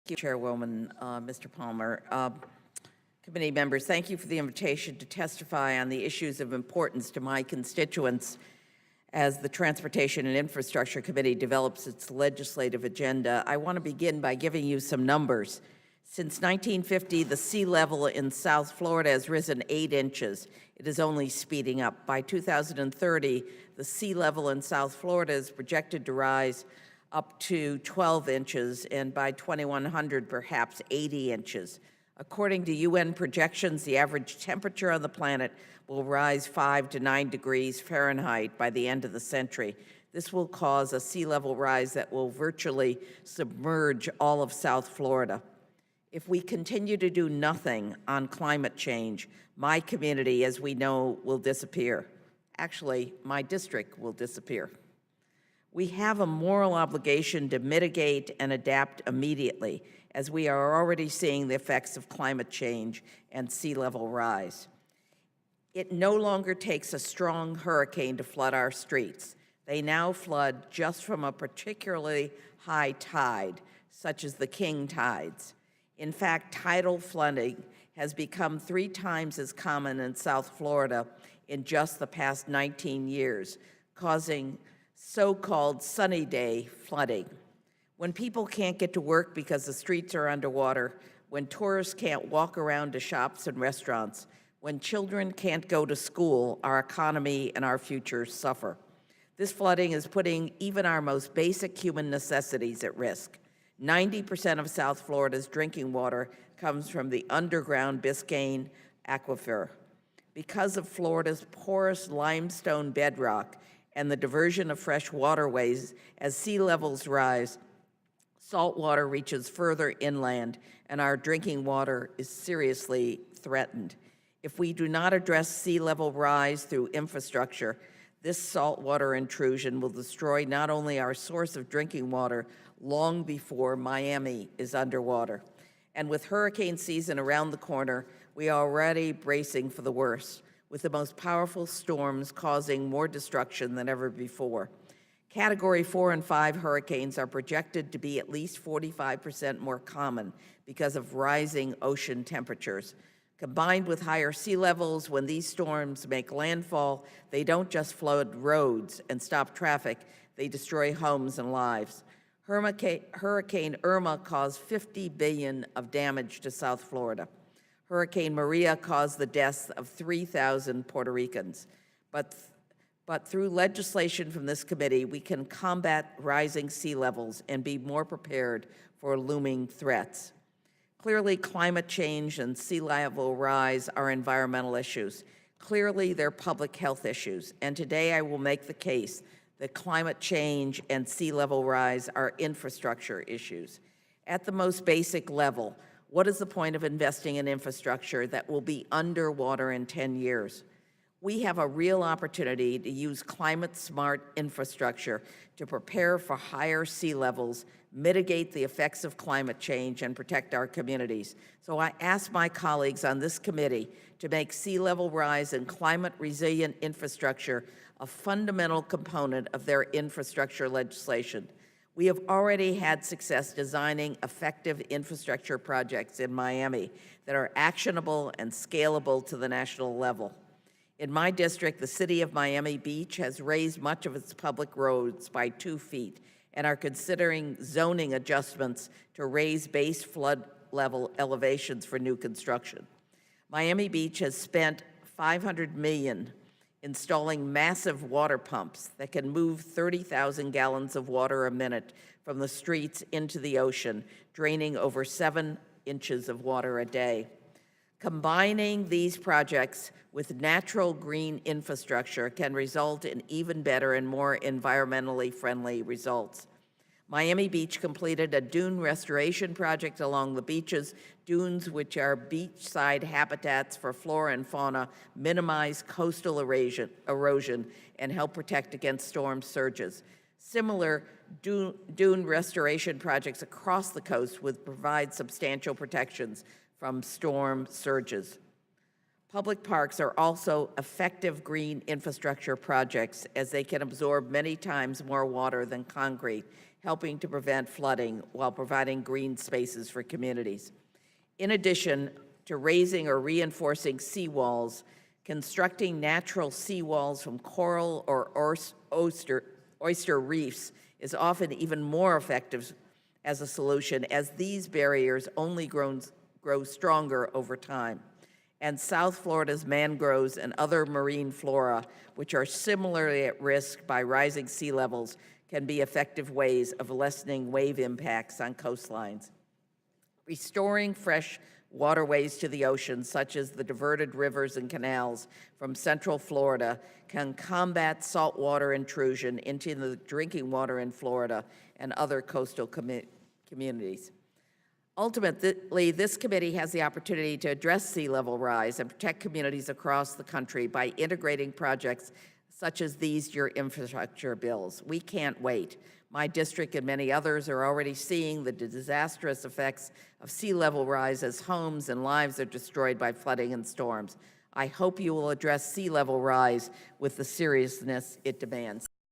Thank you, Chairwoman, Mr. Palmer. Committee members, thank you for the invitation to testify on the issues of importance to my constituents as the Transportation and Infrastructure Committee develops its legislative agenda. I want to begin by giving you some numbers. Since 1950, the sea level in South Florida has risen 8 inches. It is only speeding up. By 2030, the sea level in South Florida is projected to rise up to 12 inches, and by 2100, perhaps 80 inches. According to UN projections, the average temperature on the planet will rise 5 to 9 degrees Fahrenheit by the end of the century. This will cause a sea level rise that will virtually submerge all of South Florida. If we continue to do nothing on climate change, my community, as we know, will disappear. Actually, my district will disappear. We have a moral obligation to mitigate and adapt immediately, as we are already seeing the effects of climate change and sea level rise. It no longer takes a strong hurricane to flood our streets. They now flood just from a particularly high tide, such as the king tides. In fact, tidal flooding has become 3 times as common in South Florida in just the past 19 years, causing so-called sunny day flooding. When people can't get to work because the streets are underwater, when tourists can't walk around to shops and restaurants, when children can't go to school, our economy and our future suffer. This flooding is putting even our most basic human necessities at risk. 90% of South Florida's drinking water comes from the underground Biscayne aquifer. Because of Florida's porous limestone bedrock and the diversion of fresh waterways, as sea levels rise, salt water reaches further inland and our drinking water is seriously threatened. If we do not address sea level rise through infrastructure, this saltwater intrusion will destroy not only our source of drinking water long before Miami is underwater. And with hurricane season around the corner, we are already bracing for the worst, with the most powerful storms causing more destruction than ever before. Category 4 and 5 hurricanes are projected to be at least 45% more common because of rising ocean temperatures. Combined with higher sea levels, when these storms make landfall, they don't just flood roads and stop traffic, they destroy homes and lives. Hurricane Irma caused $50 billion of damage to South Florida. Hurricane Maria caused the deaths of 3,000 Puerto Ricans. But through legislation from this committee, we can combat rising sea levels and be more prepared for looming threats. Clearly, climate change and sea level rise are environmental issues. Clearly, they're public health issues. And today I will make the case that climate change and sea level rise are infrastructure issues. At the most basic level, what is the point of investing in infrastructure that will be underwater in 10 years? We have a real opportunity to use climate-smart infrastructure to prepare for higher sea levels, mitigate the effects of climate change, and protect our communities. So I ask my colleagues on this committee to make sea level rise and climate-resilient infrastructure a fundamental component of their infrastructure legislation. We have already had success designing effective infrastructure projects in Miami that are actionable and scalable to the national level. In my district, the city of Miami Beach has raised much of its public roads by 2 feet and are considering zoning adjustments to raise base flood level elevations for new construction. Miami Beach has spent $500 million installing massive water pumps that can move 30,000 gallons of water a minute from the streets into the ocean, draining over 7 inches of water a day. Combining these projects with natural green infrastructure can result in even better and more environmentally friendly results. Miami Beach completed a dune restoration project along the beaches. Dunes, which are beachside habitats for flora and fauna, minimize coastal erosion and help protect against storm surges. Similar dune restoration projects across the coast would provide substantial protections from storm surges. Public parks are also effective green infrastructure projects, as they can absorb many times more water than concrete helping to prevent flooding while providing green spaces for communities. In addition to raising or reinforcing seawalls, constructing natural seawalls from coral or oyster reefs is often even more effective as a solution, as these barriers only grow stronger over time. And South Florida's mangroves and other marine flora, which are similarly at risk by rising sea levels, can be effective ways of lessening wave impacts on coastlines. Restoring fresh waterways to the ocean, such as the diverted rivers and canals from Central Florida, can combat saltwater intrusion into the drinking water in Florida and other coastal communities. Ultimately, this committee has the opportunity to address sea level rise and protect communities across the country by integrating projects such as these your infrastructure bills. We can't wait. My district and many others are already seeing the disastrous effects of sea level rise as homes and lives are destroyed by flooding and storms. I hope you will address sea level rise with the seriousness it demands.